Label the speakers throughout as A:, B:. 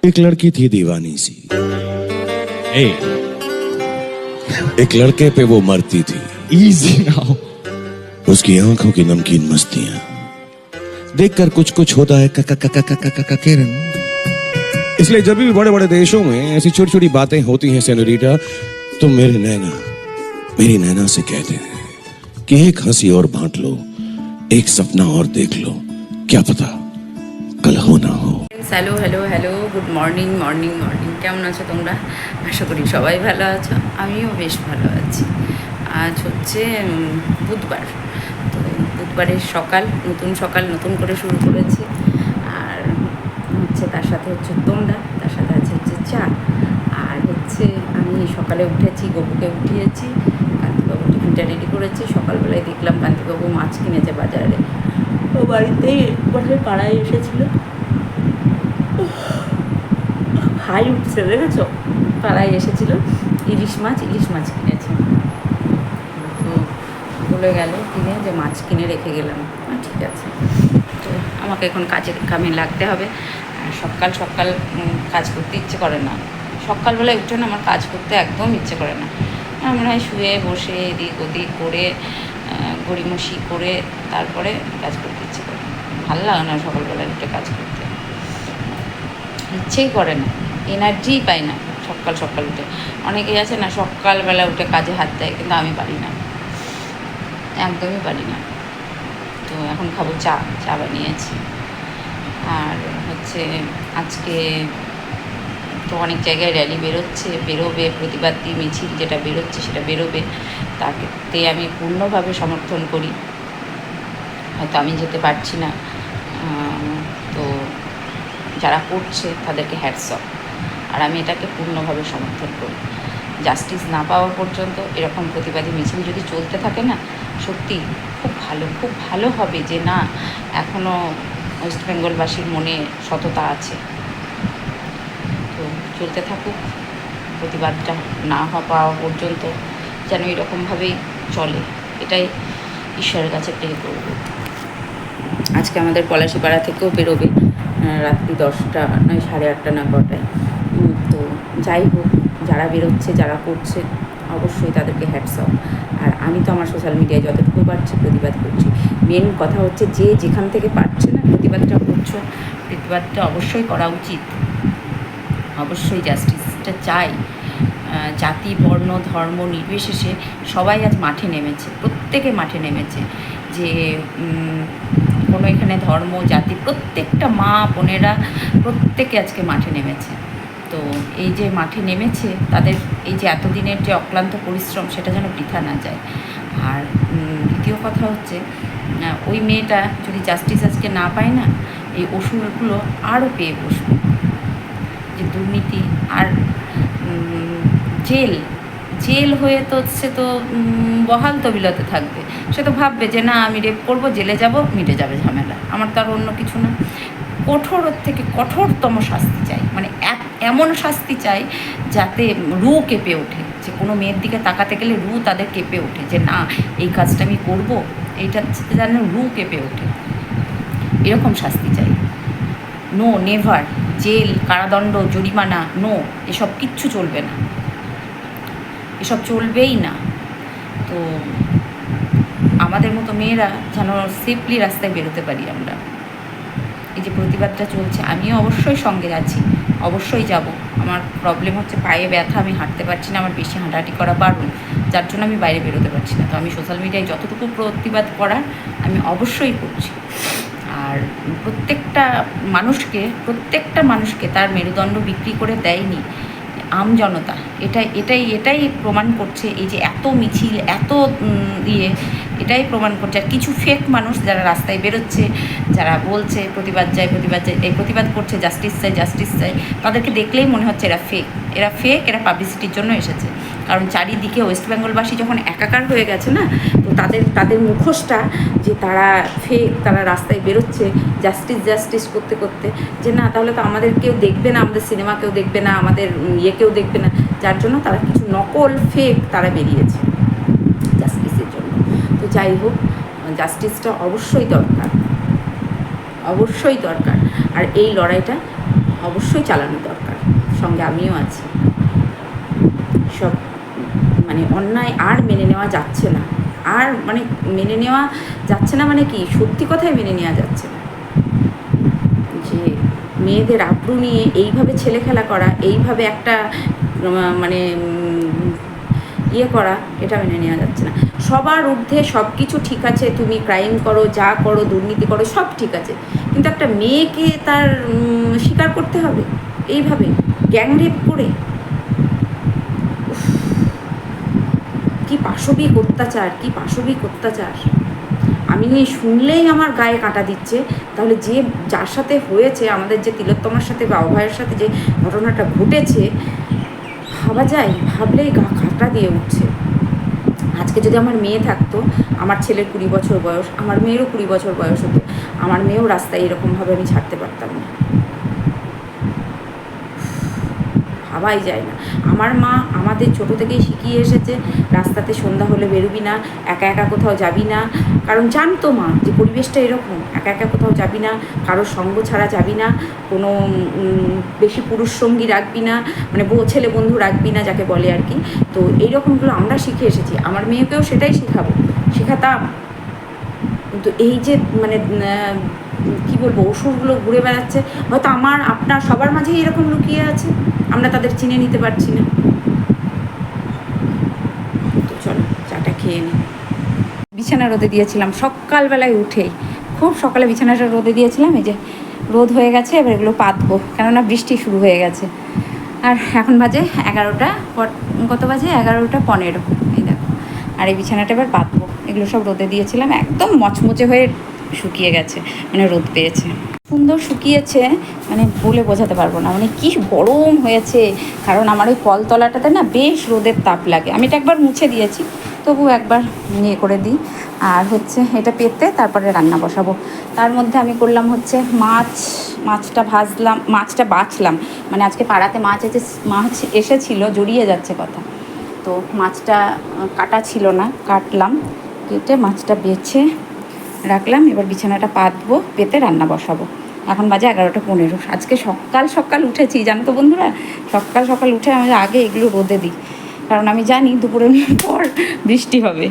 A: एक लड़की थी दीवानी सी,
B: Hey,
A: एक लड़के पे वो मरती थी।
B: easy now.
A: उसकी आंखों की नमकीन मस्तियां देखकर कुछ कुछ होता है किरण। इसलिए जब भी बड़े बड़े देशों में ऐसी छोटी छोटी बातें होती हैं सेनोरिटा, तो मेरी नैना से कहते हैं कि एक हंसी और बांट लो, एक सपना और देख लो, क्या पता कल हो ना हो।
C: Hello hello hello good morning morning morning কেমন আছো তোমরা? আশা করি সবাই ভালো আছো, আমিও বেশ ভালো আছি। আজ হচ্ছে বুধবার, তো বুধবারের সকাল, নতুন সকাল নতুন করে শুরু করেছি। আর হচ্ছে তার সাথে হচ্ছে তোমরা, তার সাথে আছে হচ্ছে চা। আর হচ্ছে আমি সকালে উঠেছি, গপুকে উঠিয়েছি, কান্তিবাবু টিফিনটা রেডি করেছি। সকালবেলায় দেখলাম কান্তিবাবু মাছ কিনেছে বাজারে, ও বাড়িতেই বাড়ির পাড়ায় এসেছিলো। হাই উঠছে দেখেছো, পাড়ায় এসেছিল, ইলিশ মাছ কিনেছে। তো বলে গেল কিনে যে মাছ কিনে রেখে গেলাম, ঠিক আছে। তো আমাকে এখন কামে লাগতে হবে। সকাল সকাল কাজ করতে ইচ্ছে করে না, সকালবেলায় উঠে না আমার কাজ করতে একদম ইচ্ছে করে না। মনে হয় শুয়ে বসে এদিক ওদিক করে গড়িমসি করে তারপরে কাজ করতে ইচ্ছে করে। ভালো লাগে না সকালবেলায় উঠে কাজ করতে, ইচ্ছেই করে না, এনার্জিই পাই না সকাল উঠে। অনেকেই আছে না সকালবেলা উঠে কাজে হাত দেয়, কিন্তু আমি পারি না, একদমই পারি না। তো এখন খাবো চা বানিয়েছি। আর হচ্ছে আজকে তো অনেক জায়গায় র্যালি বেরোবে, প্রতিবাদী মিছিল যেটা বেরোচ্ছে সেটা বেরোবে, তাতে আমি পূর্ণভাবে সমর্থন করি। হয়তো আমি যেতে পারছি না, তো যারা করছে তাদেরকে হ্যাটস অফ। আর আমি এটাকে পূর্ণভাবে সমর্থন করি। জাস্টিস না পাওয়া পর্যন্ত এরকম প্রতিবাদী মিছিল যদি চলতে থাকে না, সত্যি খুব ভালো হবে যে না, এখনও ওয়েস্ট বেঙ্গলবাসীর মনে সততা আছে। তো চলতে থাকুক, প্রতিবাদটা না পাওয়া পর্যন্ত যেন এরকমভাবেই চলে, এটাই ঈশ্বরের কাছে প্রে করব। আজকে আমাদের পলাশিপাড়া থেকেও বেরোবে রাত্রি 10টা নয় 8:30 না কটায়। তো যাই হোক, যারা বেরোচ্ছে যারা করছে অবশ্যই তাদেরকে হ্যাটস অফ। আর আমি তো আমার সোশ্যাল মিডিয়ায় যতটুকু পারছি প্রতিবাদ করছি। মেন কথা হচ্ছে যে যেখান থেকে পারছে না প্রতিবাদটা করছো, প্রতিবাদটা অবশ্যই করা উচিত, অবশ্যই জাস্টিসটা চাই। জাতি বর্ণ ধর্ম নির্বিশেষে সবাই আজ মাঠে নেমেছে, প্রত্যেকে মাঠে নেমেছে। যে কোনো এখানে ধর্ম জাতি, প্রত্যেকটা মা বোনেরা প্রত্যেকে আজকে মাঠে নেমেছে। তো এই যে মাঠে নেমেছে তাদের এই যে এতদিনের যে অক্লান্ত পরিশ্রম, সেটা যেন বৃথা না যায়। আর দ্বিতীয় কথা হচ্ছে, ওই মেয়েটা যদি জাস্টিস আজকে না পায় না, এই অসুরগুলো আরও পেয়ে বসবে। যে দুর্নীতি আর জেল হয়ে তো সে তো বহাল তবিলতে থাকবে। সে তো ভাববে যে না, আমি রেপ করবো, জেলে যাব, মিটে যাবে ঝামেলা, আমার তো আর অন্য কিছু না। কঠোর থেকে কঠোরতম শাস্তি চাই, মানে এমন শাস্তি চাই যাতে রু কেঁপে ওঠে। যে কোনো মেয়ের দিকে তাকাতে গেলে রু তাদের কেঁপে ওঠে, যে না এই কাজটা আমি করব, এইটা যেন রু কেঁপে ওঠে, এরকম শাস্তি চাই। নো নেভার, জেল, কারাদণ্ড, জরিমানা, নো, এসব কিচ্ছু চলবে না, এসব চলবেই না। তো আমাদের মতো মেয়েরা যেন সেফলি রাস্তায় বেরোতে পারি আমরা। এই যে প্রতিবাদটা চলছে, আমিও অবশ্যই সঙ্গে যাচ্ছি, অবশ্যই যাব। আমার প্রবলেম হচ্ছে পায়ে ব্যথা, আমি হাঁটতে পারছি না, আমার বেশি হাঁটাহাঁটি করা বারণ, যার জন্য আমি বাইরে বেরোতে পারছি না। তো আমি সোশ্যাল মিডিয়ায় যতটুকু প্রতিবাদ করার আমি অবশ্যই করছি। আর প্রত্যেকটা মানুষকে তার মেরুদণ্ড বিক্রি করে দেয়নি আমজনতা। এটাই প্রমাণ করছে। এই যে এত মিছিল, এত এটাই প্রমাণ করছে। আর কিছু ফেক মানুষ যারা রাস্তায় বেরোচ্ছে, যারা বলছে প্রতিবাদ চাই, এই প্রতিবাদ করছে জাস্টিস চাই, তাদেরকে দেখলেই মনে হচ্ছে এরা ফেক, এরা পাবলিসিটির জন্য এসেছে। কারণ চারিদিকে ওয়েস্ট বেঙ্গলবাসী যখন একাকার হয়ে গেছে না, তো তাদের মুখোশটা যে তারা ফেক, তারা রাস্তায় বেরোচ্ছে জাস্টিস করতে, যে না তাহলে তো আমাদের কেউ দেখবে না, আমাদের সিনেমা কেউ দেখবে না, আমাদের কেউ দেখবে না, যার জন্য তারা কিছু নকল ফেক তারা বেরিয়েছে জাস্টিসের জন্য। তো যাই হোক, জাস্টিসটা অবশ্যই দরকার। আর এই লড়াইটা অবশ্যই চালানো দরকার, সঙ্গে আমিও আছি। সব মানে অন্যায় আর মেনে নেওয়া যাচ্ছে না, আর মানে মেনে নেওয়া যাচ্ছে না, মানে কি সত্যি কথাই মেনে নেওয়া যাচ্ছে না যে মেয়েদের আব্রু নিয়ে এইভাবে ছেলে খেলা করা, এইভাবে একটা মানে ইয়ে করা, এটা মেনে নেওয়া যাচ্ছে না। সবার ঊর্ধ্বে সব কিছু ঠিক আছে, তুমি ক্রাইম করো, যা করো, দুর্নীতি করো, সব ঠিক আছে, কিন্তু একটা মেয়েকে তার স্বীকার করতে হবে এইভাবে গ্যাংরেপ করে। কি পাশবিক অত্যাচার, কি পাশবিক অত্যাচার! আমি শুনলেই আমার গায়ে কাঁটা দিচ্ছে। তাহলে যে যার সাথে হয়েছে, আমাদের যে তিলোত্তমার সাথে বা অভয়ের সাথে যে ঘটনাটা ঘটেছে, ভাবা যায়, ভাবলেই গা কাঁটা দিয়ে উঠছে। আজকে যদি আমার মেয়ে থাকতো, আমার ছেলের 20 বছর বয়স, আমার মেয়েরও 20 বছর বয়স হতো, আমার মেয়েও রাস্তায় এরকমভাবে আমি ছাড়তে পারতাম না। ভাবাই যায় না। আমার মা আমাদের ছোটো থেকেই শিখিয়ে এসেছে, রাস্তাতে সন্ধ্যা হলে বেরোবি না, একা একা কোথাও যাবি না। কারণ জানতো মা যে পরিবেশটা এরকম, একা একা কোথাও যাবি না, কারোর সঙ্গ ছাড়া যাবি না, কোনো বেশি পুরুষ সঙ্গী রাখবি না, মানে ছেলে বন্ধু রাখবি না যাকে বলে আর কি। তো এইরকমগুলো আমরা শিখে এসেছি, আমার মেয়েকেও সেটাই শেখাতাম। কিন্তু এই যে মানে কী বলবো, অসুরগুলো ঘুরে বেড়াচ্ছে, হয়তো আমার আপনার সবার মাঝেই এরকম লুকিয়ে আছে, আমরা তাদের চিনে নিতে পারছি না। তো চলো চাটা খেয়ে নিই। বিছানা রোদে দিয়েছিলাম সকালবেলায় উঠেই, খুব সকালে বিছানাটা রোদে দিয়েছিলাম, এই যে রোদ হয়ে গেছে, এবার এগুলো পাতবো, কেননা বৃষ্টি শুরু হয়ে গেছে। আর এখন বাজে 11টা, কত বাজে 11:15, এই দেখো। আর এই বিছানাটা এবার পাতবো, এগুলো সব রোদে দিয়েছিলাম, একদম মচমচে হয়ে শুকিয়ে গেছে, মানে রোদ পেয়েছে, সুন্দর শুকিয়েছে, মানে বলে বোঝাতে পারবো না, মানে কি গরম হয়েছে। কারণ আমার ওই কলতলাটাতে না বেশ রোদের তাপ লাগে, আমি এটা একবার মুছে দিয়েছি, তবু একবার ইয়ে করে দিই। আর হচ্ছে এটা পেতে তারপরে রান্না বসাবো। তার মধ্যে আমি করলাম হচ্ছে মাছটা ভাজলাম, মাছটা বাছলাম, মানে আজকে পাড়াতে মাছ এসেছিল, জড়িয়ে যাচ্ছে কথা, তো মাছটা কাটা ছিল না, কাটলাম, কেটে মাছটা বেছে রাখলাম। এবার বিছানাটা পাতবো, পেতে রান্না বসাবো। এখন বাজে 11:15। আজকে সকাল উঠেছি, জানো তো বন্ধুরা, সকাল উঠে আমি আগে এগুলো রোদে দিই, কারণ আমি জানি দুপুরের পর বৃষ্টি হবে।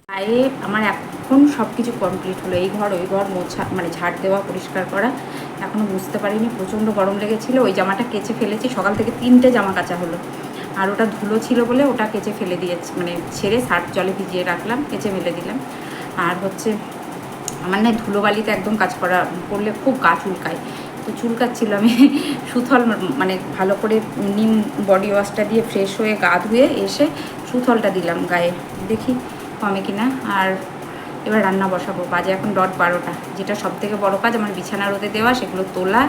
C: গায়ে আমার এখন সব কিছু কমপ্লিট হলো, এই ঘর ওই ঘর মোছা, মানে ঝাড় দেওয়া, পরিষ্কার করা। এখনও বুঝতে পারিনি, প্রচণ্ড গরম লেগেছিলো, ওই জামাটা কেচে ফেলেছি, সকাল থেকে 3টে জামা কাচা হলো, আর ওটা ধুলো ছিল বলে ওটা কেচে ফেলে দিয়েছি, মানে ছেড়ে সার্ফ জলে ভিজিয়ে রাখলাম, কেচে ফেলে দিলাম। আর হচ্ছে আমার না ধুলোবালিতে একদম কাজ করলে খুব গা চুলকায়, তো চুলকাচ্ছিল, আমি সুথল মানে ভালো করে নিম বডি ওয়াশটা দিয়ে ফ্রেশ হয়ে গা ধুয়ে এসে সুথলটা দিলাম গায়ে, দেখি কমে কিনা। আর এবার রান্না বসাবো, বাজে এখন 12:00। যেটা সব থেকে বড়ো কাজ আমার বিছানা রোদে দেওয়া, সেগুলো তোলা,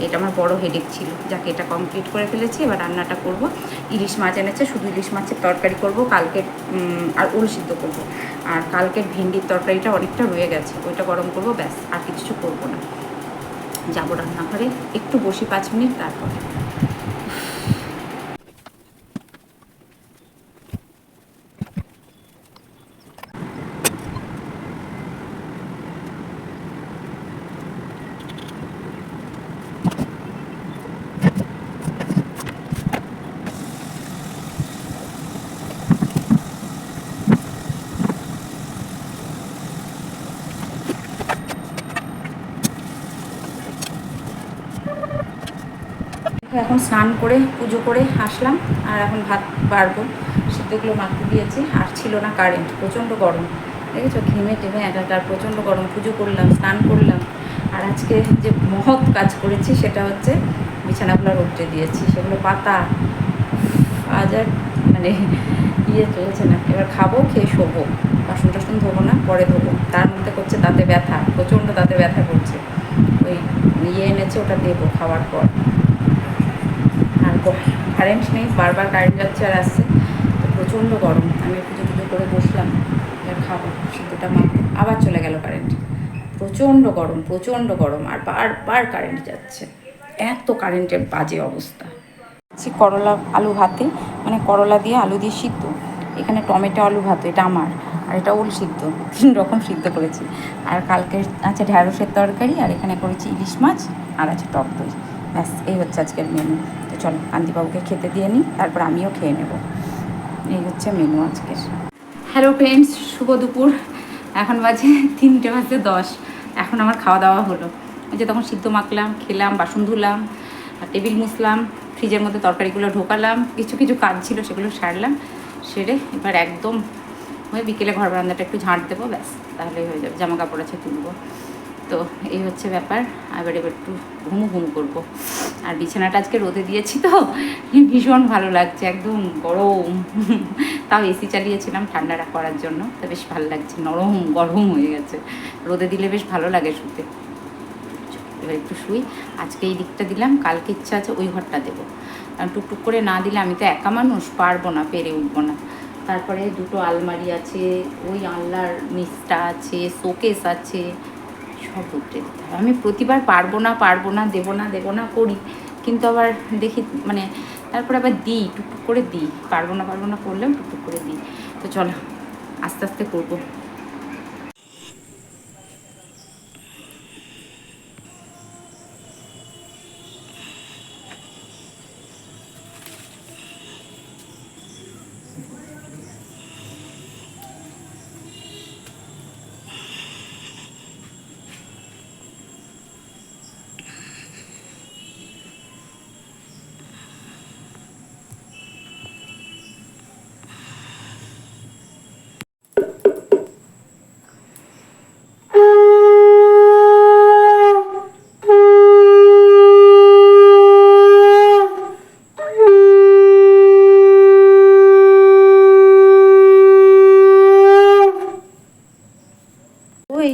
C: এটা আমার বড় হেডেক ছিল, যাকে এটা কমপ্লিট করে ফেলেছি। এবার রান্নাটা করব, ইলিশ মাছ এনেছে, শুধু ইলিশ মাছের তরকারি করব, কালকের আর ওল সিদ্ধ করবো, আর কালকের ভেন্ডির তরকারিটা অনেকটা রয়ে গেছে, ওইটা গরম করবো, ব্যাস, আর কিছু করবো না। যাবো রান্নাঘরে, একটু বসি 5 মিনিট, তারপর। এখন স্নান করে পুজো করে আসলাম, আর এখন ভাত বাড়বো, সিদ্ধগুলো মাখতে দিয়েছি, আর ছিল না কারেন্ট, প্রচণ্ড গরম, দেখেছো ঘেমে টেমে একাকার, প্রচণ্ড গরম। পুজো করলাম, স্নান করলাম, আর আজকে যে মহৎ কাজ করেছি সেটা হচ্ছে বিছানাগুলো রোদ্রে দিয়েছি, সেগুলো পাতা আজ আর মানে চলছে না। এবার খাবো, খেয়ে শোবো, বাসন টাসন ধোবো না, পরে ধোবো। তার মধ্যে করছে দাঁতে ব্যথা, প্রচণ্ড দাঁতে ব্যথা করছে। ওই এনেছে, ওটা দেবো খাওয়ার পর। আর কারেন্ট নেই, বারবার কারেন্ট যাচ্ছে আর আসছে, তো প্রচণ্ড গরম। আমি পুজো টুজো করে বসলাম, এবার খাবো, সিদ্ধটা মাখবো, আবার চলে গেল কারেন্ট। প্রচণ্ড গরম, প্রচণ্ড গরম, আর বারবার কারেন্ট যাচ্ছে, এত কারেন্টের বাজে অবস্থা। করলা আলু ভাতে, মানে করলা দিয়ে আলু দিয়ে সিদ্ধ, এখানে টমেটো আলু ভাত, এটা আমার, আর এটা ওল সিদ্ধ, 3 রকম সিদ্ধ করেছি। আর কালকে আছে ঢ্যাঁড়সের তরকারি, আর এখানে করেছি ইলিশ মাছ, আর আছে টক দই। ব্যাস, এই হচ্ছে আজকের মেনু। তো চলো কান্তিবাবুকে খেতে দিয়ে নিই, তারপর আমিও খেয়ে নেব। এই হচ্ছে মেনু আজকের। হ্যালো ফ্রেন্ডস, শুভ দুপুর। এখন বাজে 3:10। এখন আমার খাওয়া দাওয়া হলো। ওই যে তখন সিদ্ধ মাখলাম, খেলাম, বাসন ধুলাম, টেবিল মুছলাম, ফ্রিজের মধ্যে তরকারিগুলো ঢোকালাম, কিছু কিছু কাজ ছিল সেগুলো সারলাম, সেরে এবার একদম হয়ে বিকেলে ঘর বারান্দাটা একটু ঝাঁট দেবো, ব্যাস তাহলেই হয়ে যাবে। জামা কাপড় আছে তুলবো। তো এই হচ্ছে ব্যাপার। এবার একটু ঘুমু করবো। আর বিছানাটা আজকে রোদে দিয়েছি তো ভীষণ ভালো লাগছে, একদম গরম। তাও এসি চালিয়েছিলাম ঠান্ডা করার জন্য, তো বেশ ভালো লাগছে, নরম গরম হয়ে গেছে। রোদে দিলে বেশ ভালো লাগে শুতে। এবার একটু শুই। আজকে এই দিকটা দিলাম, কালকে ইচ্ছা আছে ওই ঘরটা দেবো, কারণ টুকটুক করে না দিলে আমি তো একা মানুষ, পারবো না, পেরে উঠবো না। তারপরে 2টো আলমারি আছে, ওই আলনার নিচটা আছে, শোকেস আছে, সব উঠতে দিতে হবে। আমি প্রতিবার পারবো না, দেবো না করি, কিন্তু আবার দেখি মানে তারপরে আবার দিই, টুকটুক করে দিই, পারবো না করলেও টুকটুক করে দিই। তো চলো আস্তে আস্তে করবো। ওই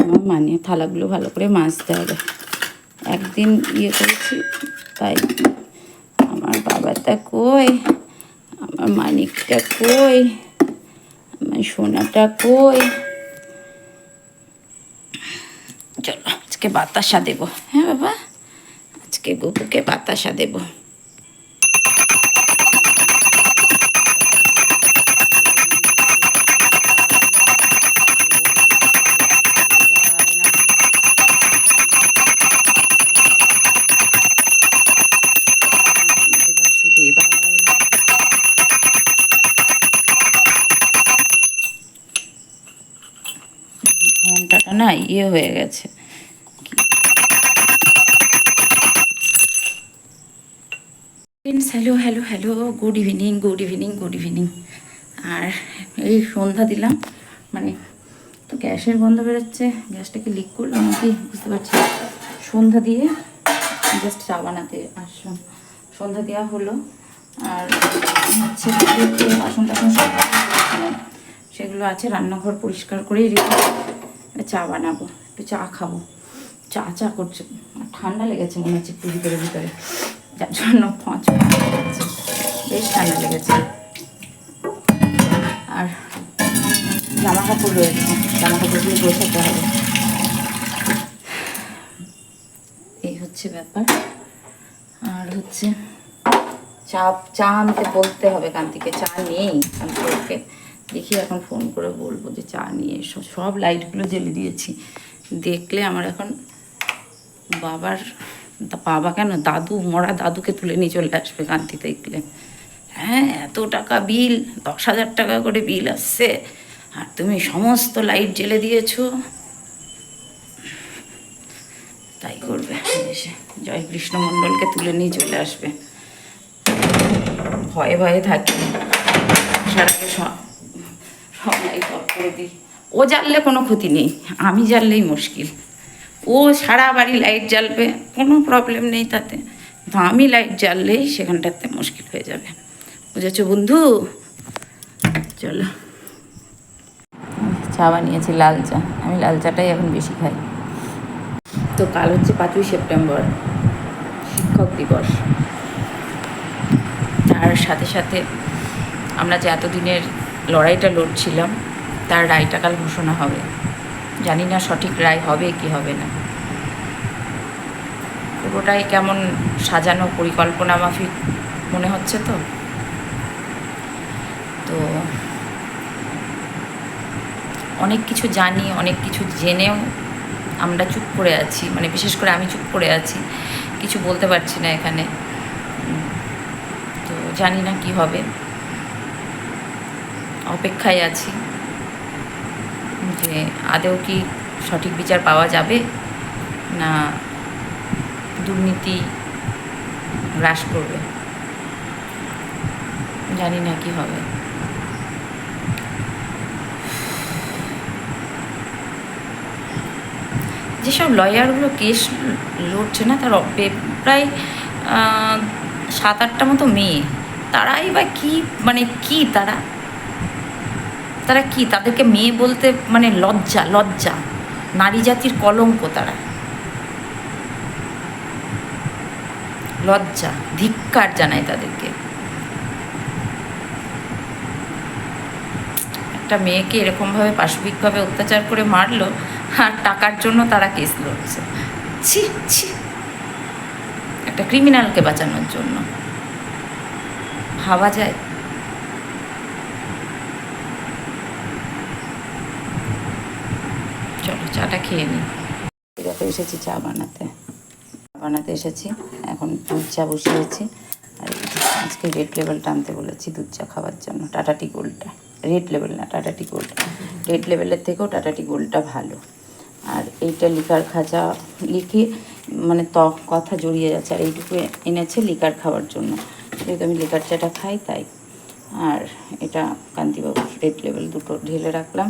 C: আমার মানে থালাগুলো ভালো করে মাজতে হবে। একদিন করেছি তাই। আমার বাবাটা কই, আমার মানিকটা কই, আমার সোনাটা কই। চলো আজকে বাতাসা দেবো। হ্যাঁ বাবা, আজকে গপুকে বাতাসা দেবো। ঘন্টাটা না হয়ে গেছে। Hello hello hello, good evening. আর এই সন্ধ্যা দিলাম, মানে তো গ্যাসের গন্ধ বেরোচ্ছে, গ্যাসটাকে লিক করলাম নাকি বুঝতে পারছি। সন্ধ্যা দিয়ে জাস্ট চা বানাতে আসলাম, সন্ধ্যা দেওয়া হলো। আর হচ্ছে বাসন টাসন সব সেগুলো আছে, রান্নাঘর পরিষ্কার করেই রেখে চা বানাবো, একটু চা খাবো। চা করছে, আর ঠান্ডা লেগেছে মনে হচ্ছে একটু ভিতরে, যার জন্য বেশ ঠান্ডা লেগেছে। আর জামা কাপড় রয়েছে, জামা কাপড়গুলো গোছাতে হবে। এই হচ্ছে ব্যাপার। আর হচ্ছে চা আনতে বলতে হবে কান্তিকে, চা নেই। কান্তিকে দেখি এখন ফোন করে বলবো যে চা নিয়ে এসো। সব লাইটগুলো জ্বেলে দিয়েছি, দেখলে আমার এখন বাবা কেন দাদু, মরা দাদুকে তুলে নিয়ে চলে আসবে কান্তি দেখলে। হ্যাঁ, এত টাকা বিল, 10,000 টাকা করে বিল আসছে, আর তুমি সমস্ত লাইট জ্বেলে দিয়েছো। তাই করবে এসে, জয় কৃষ্ণ মণ্ডলকে তুলে নিয়ে চলে আসবে। ভয়ে থাকি, সারাকে সব লাইট অফ করে দিই, ও জ্বাললে কোনো ক্ষতি নেই, আমি জ্বাললেই মুশকিল। ও সারা বাড়ি লাইট জ্বালবে, কোনো প্রবলেম নেই তাতে, কিন্তু আমি লাইট জ্বাললেই সেখানটাতে মুশকিল হয়ে যাবে। বুঝেছো বন্ধু? চলো, চা বানিয়েছি, লাল চা। আমি লাল চাটাই এখন বেশি খাই। তো কাল হচ্ছে 5ই সেপ্টেম্বর, শিক্ষক দিবস। তার সাথে সাথে আমরা যে এতদিনের লড়াইটা লড়ছিলাম তার রায়টা কাল ঘোষণা হবে। জানি না সঠিক রায় হবে কি হবে না। পুরোটাই কেমন সাজানো পরিকল্পনা মাফিক মনে হচ্ছে। তো তো অনেক কিছু জানি, অনেক কিছু জেনেও আমরা চুপ করে আছি, মানে বিশেষ করে আমি চুপ করে আছি, কিছু বলতে পারছি না এখানে। তো জানি না কি হবে, অপেক্ষায় আছি যে আদৌ কি সঠিক বিচার পাওয়া যাবে না দুর্নীতি গ্রাস করবে। জানি না কি হবে। যেসব লয়ারগুলো কেস লড়ছে না, তার প্রায় 7-8টা মতো মেয়ে। তারাই বা কি, মানে কি তারা কি, তাদেরকে মেয়ে বলতে মানে লজ্জা, লজ্জা, নারী জাতির কলঙ্ক তারা। লজ্জা, ধিক্কার জানায় তাদেরকে। একটা মেয়েকে এরকমভাবে পাশবিকভাবে অত্যাচার করে মারলো, আর টাকার জন্য তারা কেস লড়ছে। ছি ছি, একটা ক্রিমিনালকে বাঁচানোর জন্য। ভাবা যায়? চলো চাটা খেয়ে নিই। দেখো এসেছি চা বানাতে এসেছি। এখন দুধ চা বসিয়েছি। আর আজকে রেড লেবেলটা আনতে বলেছি দুধ চা খাওয়ার জন্য। টাটা টি গোল্ডটা, রেড লেবেল না, টাটা টি গোল্ড। রেড লেবেলের থেকেও টাটা টি গোল্ডটা ভালো। আর এইটা লিকার খাঁচা লিখে মানে কথা জড়িয়ে যাচ্ছে। আর এইটুকু এনেছে লিকার খাওয়ার জন্য, যেহেতু আমি লিকার চাটা খাই তাই। আর এটা কান্তিবাবু রেড লেবেল, দুটো ঢেলে রাখলাম।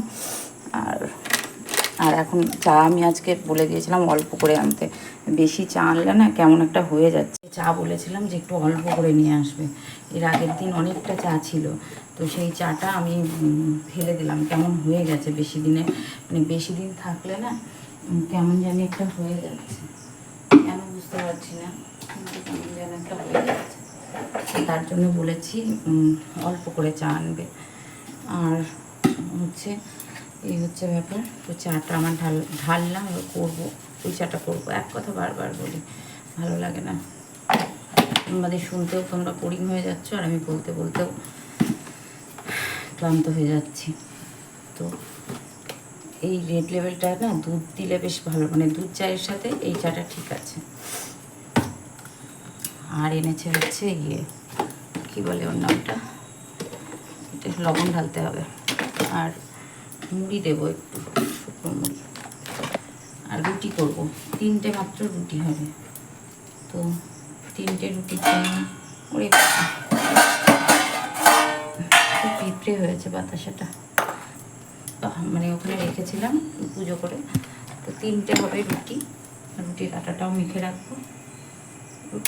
C: আর এখন চা আমি আজকে বলে দিয়েছিলাম অল্প করে আনতে। বেশি চা আনলে না কেমন একটা হয়ে যাচ্ছে। চা বলেছিলাম যে একটু অল্প করে নিয়ে আসবে। এর আগের দিন অনেকটা চা ছিল, তো সেই চাটা আমি ফেলে দিলাম। কেমন হয়ে গেছে বেশি দিনে, মানে বেশি দিন থাকলে না কেমন জানি একটা হয়ে যাচ্ছে। কেন বুঝতে পারছি না, কিন্তু কেমন যেন একটা হয়ে যাচ্ছে। তার জন্য বলেছি অল্প করে চা আনবে। আর হচ্ছে এই হচ্ছে ব্যাপার। তো চাটা আমার ঢাললাম, এবার করবো, ওই চাটা করবো। এক কথা বারবার বলি, ভালো লাগে না। আমাদের শুনতেও তোমরা বোরিং হয়ে যাচ্ছ, আর আমি বলতে বলতেও ক্লান্ত হয়ে যাচ্ছি। তো এই রেড লেবেলটা না দুধ দিলে বেশ ভালো, মানে দুধ চায়ের সাথে এই চাটা ঠিক আছে। আর এনেছে হচ্ছে কী বলে ওর নামটা, এটা লবণ ঢালতে হবে। আর মুড়ি দেবো একটু, শুকনো মুড়ি। আর রুটি করবো, 3টে মাত্র রুটি হবে। তো 3টে রুটির জন্য ওরে খুব পিঁপড়ে হয়েছে বাতাসাটা, মানে ওখানে রেখেছিলাম পুজো করে। তো 3টে হবে রুটি। রুটির আটাটাও মেখে রাখবো,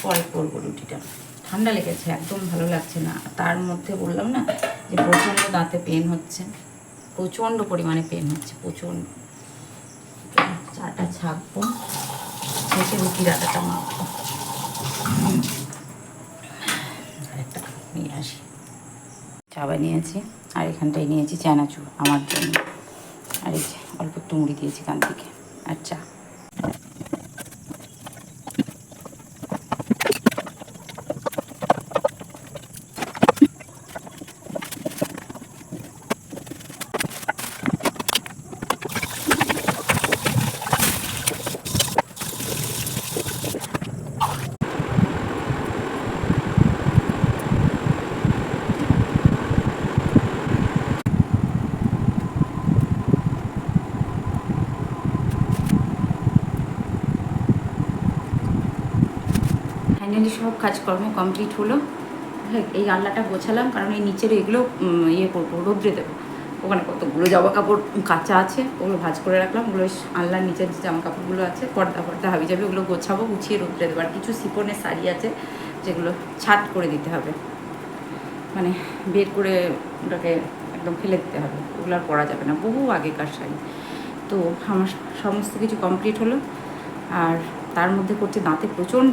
C: পরে করবো রুটিটা। ঠান্ডা লেগেছে, একদম ভালো লাগছে না। তার মধ্যে বললাম না যে প্রচণ্ড দাঁতে পেন হচ্ছে, প্রচণ্ড পরিমাণে পেন হচ্ছে, প্রচণ্ড। চাটা ছাঁকবো, ছেঁকে রুটির আটাটা মাখবো। আরেকটা নিয়ে আসি। চা বানিয়েছি, আর এখানটায় নিয়েছি চানাচুর আমার জন্য। আর এই যে অল্প একটু মুড়ি দিয়েছি কান থেকে, আর চা। ফাইনালি সব কাজকর্ম কমপ্লিট হলো। এই আল্লাটা গোছালাম, কারণ এই নিচের এগুলো ইয়ে করবো, রোদ্রে দেবো। ওখানে কতগুলো জামা কাপড় কাঁচা আছে, ওগুলো ভাঁজ করে রাখলাম। ওগুলো আনলার নিচের যে জামা কাপড়গুলো আছে পর্দা পর্দা হাবি যাবে, ওগুলো গোছাবো, গুছিয়ে রোদ্রে দেবো। আর কিছু সিফনের শাড়ি আছে যেগুলো ছাট করে দিতে হবে, মানে বের করে ওটাকে একদম ফেলে দিতে হবে, ওগুলো আর পরা যাবে না, বহু আগেকার শাড়ি। তো আমার সমস্ত কিছু কমপ্লিট হলো। আর তার মধ্যে করছে দাঁতে প্রচণ্ড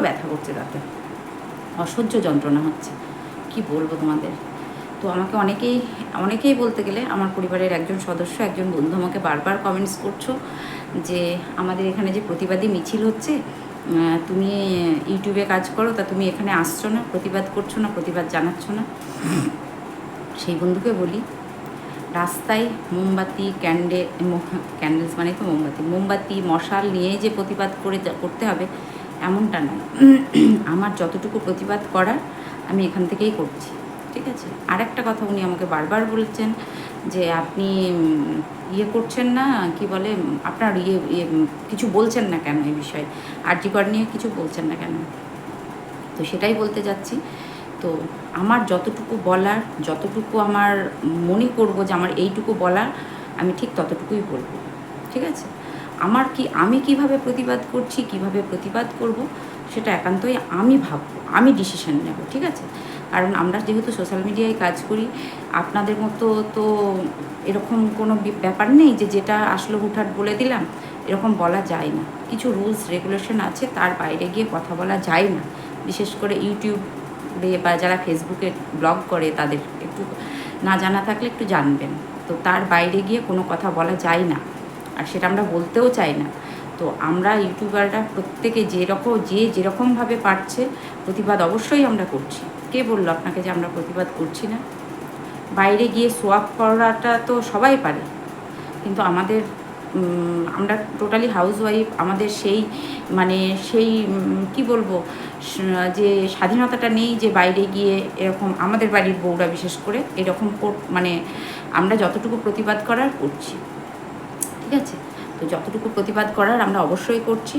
C: ব্যথা করছে দাঁতে, অসহ্য যন্ত্রণা হচ্ছে, কি বলবো তোমাদের। তো আমাকে অনেকেই বলতে গেলে আমার পরিবারের একজন সদস্য, একজন বন্ধু আমাকে বারবার কমেন্টস করছো যে আমাদের এখানে যে প্রতিবাদী মিছিল হচ্ছে, তুমি ইউটিউবে কাজ করো, তা তুমি এখানে আসছো না, প্রতিবাদ করছো না, প্রতিবাদ জানাচ্ছ না। সেই বন্ধুকে বলি, রাস্তায় মোমবাতি ক্যান্ডেলস মানে তো মোমবাতি মশাল নিয়ে যে প্রতিবাদ করতে হবে এমনটা নয়। আমার যতটুকু প্রতিবাদ করার আমি এখান থেকেই করছি, ঠিক আছে। আর একটা কথা উনি আমাকে বারবার বলেছেন যে আপনি করছেন না, কি বলে, আপনার কিছু বলছেন না কেন এই বিষয়ে, আরজি কর নিয়ে কিছু বলছেন না কেন। তো সেটাই বলতে যাচ্ছি। তো আমার যতটুকু বলার, যতটুকু আমার মনে করব যে আমার এইটুকু বলার, আমি ঠিক ততটুকুই বলবো, ঠিক আছে। আমি কিভাবে প্রতিবাদ করছি, কিভাবে প্রতিবাদ করব, সেটা একান্তই আমি ভাববো, আমি ডিসিশন নেব, ঠিক আছে। কারণ আমরা যেহেতু সোশ্যাল মিডিয়ায় কাজ করি, আপনাদের মতো তো এরকম কোনো ব্যাপার নেই যে যেটা আসলো হুটহাট বলে দিলাম, এরকম বলা যায় না। কিছু রুলস রেগুলেশন আছে, তার বাইরে গিয়ে কথা বলা যায় না। বিশেষ করে ইউটিউবে বা যারা ফেসবুকে ব্লগ করে তাদের একটু না জানা থাকলে একটু জানবেন। তো তার বাইরে গিয়ে কোনো কথা বলা যায় না, আর সেটা আমরা বলতেও চাই না। তো আমরা ইউটিউবাররা প্রত্যেকে যেরকমভাবে পারছে প্রতিবাদ অবশ্যই আমরা করছি। কে বললো আপনাকে যে আমরা প্রতিবাদ করছি না? বাইরে গিয়ে সোয়াপ করাটা তো সবাই পারে, কিন্তু আমরা টোটালি হাউসওয়াইফ। আমাদের সেই কি বলবো, যে স্বাধীনতাটা নেই যে বাইরে গিয়ে এরকম, আমাদের বাড়ির বউরা বিশেষ করে এরকম আমরা যতটুকু প্রতিবাদ করার করছি, ঠিক আছে। তো যতটুকু প্রতিবাদ করার আমরা অবশ্যই করছি।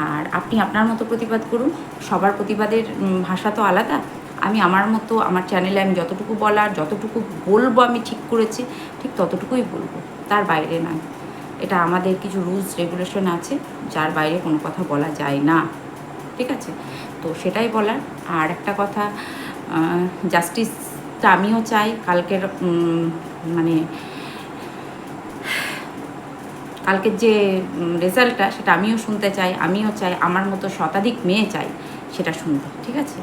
C: আর আপনি আপনার মতো প্রতিবাদ করুন, সবার প্রতিবাদের ভাষা তো আলাদা। আমি আমার মতো, আমার চ্যানেলে আমি যতটুকু বলার, যতটুকু বলবো আমি ঠিক করেছি, ঠিক ততটুকুই বলবো, তার বাইরে নয়। এটা আমাদের কিছু রুলস রেগুলেশন আছে, যার বাইরে কোনো কথা বলা যায় না, ঠিক আছে। তো সেটাই বলার। আর একটা কথা, জাস্টিসটা আমিও চাই। কালকের কালকের যে রেজাল্টটা, সেটা আমিও শুনতে চাই। আমিও চাই, আমার মতো শতাধিক মেয়ে চাই সেটা শুনতে, ঠিক আছে।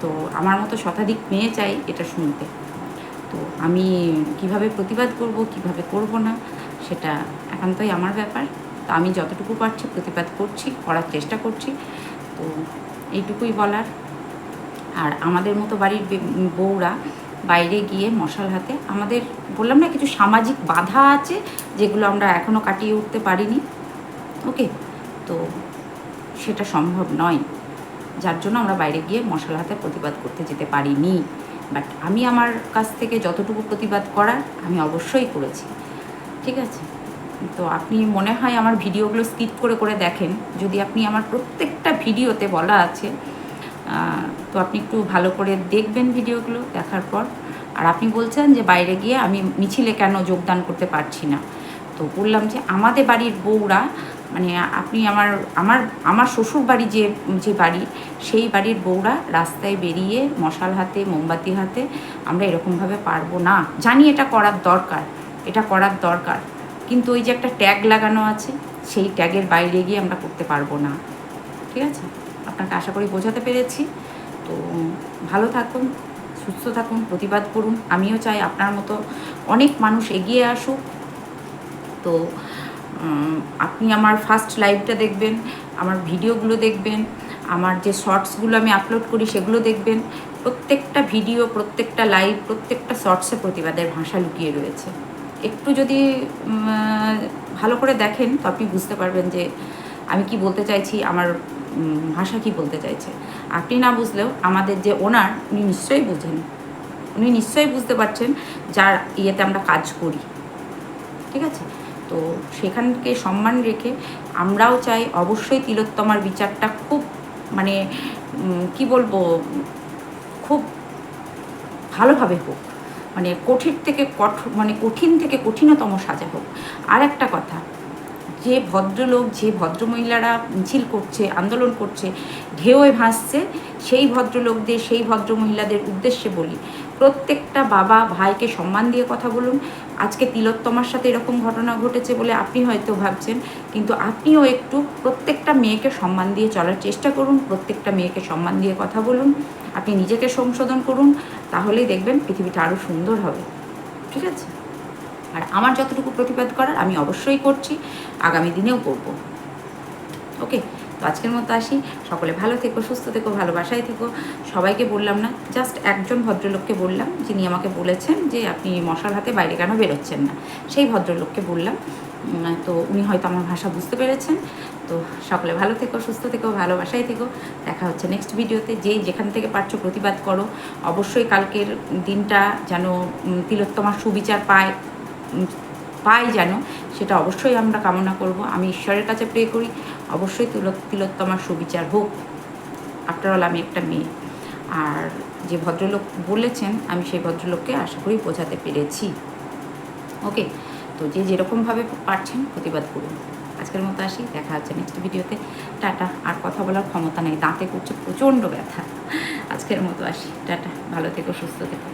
C: তো আমার মতো শতাধিক মেয়ে চাই এটা শুনতে। তো আমি কিভাবে প্রতিবাদ করব, কিভাবে করব না, সেটা একান্তই আমার ব্যাপার। তো আমি যতটুকু পারছি প্রতিবাদ করছি, করার চেষ্টা করছি। তো এইটুকুই বলার। আর আমাদের মতো বাড়ির বউরা বাইরে গিয়ে মশাল হাতে, আমাদের বললাম না কিছু সামাজিক বাধা আছে যেগুলো আমরা এখনও কাটিয়ে উঠতে পারিনি, ওকে। তো সেটা সম্ভব নয়, যার জন্য আমরা বাইরে গিয়ে মশাল হাতে প্রতিবাদ করতে যেতে পারিনি। বাট আমি আমার কাছ থেকে যতটুকু প্রতিবাদ করার আমি অবশ্যই করেছি, ঠিক আছে। তো আপনি মনে হয় আমার ভিডিওগুলো স্কিপ করে করে দেখেন, যদি আপনি আমার প্রত্যেকটা ভিডিওতে বলা আছে, তো আপনি একটু ভালো করে দেখবেন ভিডিওগুলো দেখার পর। আর আপনি বলছেন যে বাইরে গিয়ে আমি মিছিলে কেন যোগদান করতে পারছি না, তো বললাম যে আমাদের বাড়ির বউরা, মানে আপনি আমার শ্বশুর বাড়ি যে বাড়ি, সেই বাড়ির বউরা রাস্তায় বেরিয়ে মশাল হাতে, মোমবাতি হাতে আমরা এরকমভাবে পারবো না। জানি এটা করার দরকার, কিন্তু ওই যে একটা ট্যাগ লাগানো আছে, সেই ট্যাগের বাইরে গিয়ে আমরা করতে পারবো না, ঠিক আছে। আপনাকে আশা করি বোঝাতে পেরেছি। তো ভালো থাকুন, সুস্থ থাকুন, প্রতিবাদ করুন। আমিও চাই আপনার মতো অনেক মানুষ এগিয়ে আসুক। তো আপনি আমার ফার্স্ট লাইভটা দেখবেন, আমার ভিডিওগুলো দেখবেন, আমার যে শর্টসগুলো আমি আপলোড করি সেগুলো দেখবেন। প্রত্যেকটা ভিডিও, প্রত্যেকটা লাইভ, প্রত্যেকটা শর্টসে প্রতিবাদের ভাষা লুকিয়ে রয়েছে। একটু যদি ভালো করে দেখেন তো আপনি বুঝতে পারবেন যে আমি কি বলতে চাইছি, আমার ভাষা কি বলতে চাইছে। আপনি না বুঝলেও আমাদের যে ওনার, উনি নিশ্চয়ই বোঝেন, উনি নিশ্চয়ই বুঝতে পারছেন যার ইয়েতে আমরা কাজ করি, ঠিক আছে। তো সেখানকে সম্মান রেখে আমরাও চাই অবশ্যই তিলোত্তমার বিচারটা খুব কি বলবো, খুব ভালোভাবে হোক। মানে কঠিন থেকে কঠিনতম সাজা হোক। আর একটা কথা, যে ভদ্রলোক, যে ভদ্রমহিলারা মিছিল করছে, আন্দোলন করছে, ঢেউয়ে ভাসছে, সেই ভদ্রলোকদের, সেই ভদ্রমহিলাদের উদ্দেশ্যে বলি, প্রত্যেকটা বাবা ভাইকে সম্মান দিয়ে কথা বলুন। আজকে তিলোত্তমার সাথে এরকম ঘটনা ঘটেছে বলে আপনি হয়তো ভাবছেন, কিন্তু আপনিও একটু প্রত্যেকটা মেয়েকে সম্মান দিয়ে চলার চেষ্টা করুন, প্রত্যেকটা মেয়েকে সম্মান দিয়ে কথা বলুন, আপনি নিজেকে সংশোধন করুন, তাহলেই দেখবেন পৃথিবীটা আরও সুন্দর হবে। ঠিক আছে? আর আমার যতটুকু প্রতিবাদ করার আমি অবশ্যই করছি, আগামী দিনেও করব। ওকে, তো আজকের মতো আসি। সকলে ভালো থেকো, সুস্থ থেকো, ভালোবাসায় থেকো। সবাইকে বললাম না, জাস্ট একজন ভদ্রলোককে বললাম, যিনি আমাকে বলেছেন যে আপনি মশার হাতে বাইরে কেন বেরোচ্ছেন না, সেই ভদ্রলোককে বললাম। তো উনি হয়তো আমার ভাষা বুঝতে পেরেছেন। তো সকলে ভালো থেকো, সুস্থ থেকো, ভালোবাসায় থেকো। দেখা হচ্ছে নেক্সট ভিডিওতে। যেই যেখান থেকে পারছো প্রতিবাদ করো। অবশ্যই কালকের দিনটা যেন তিলোত্তমার সুবিচার পাই যেন, সেটা অবশ্যই আমরা কামনা করব। আমি ঈশ্বরের কাছে প্রে করি অবশ্যই তিলোত্তমার সুবিচার হোক। আফটার অল আমি একটা মেয়ে। আর যে ভদ্রলোক বলেছেন, আমি সেই ভদ্রলোককে আশা করি বোঝাতে পেরেছি। ওকে, তো যে যেরকমভাবে পারছেন প্রতিবাদ করুন। আজকের মতো আসি, দেখা হচ্ছে নেক্সট ভিডিওতে। টাটা। আর কথা বলার ক্ষমতা নেই, দাঁতে করছে প্রচণ্ড ব্যথা। আজকের মতো আসি, টাটা। ভালো থেকো, সুস্থ থেকো।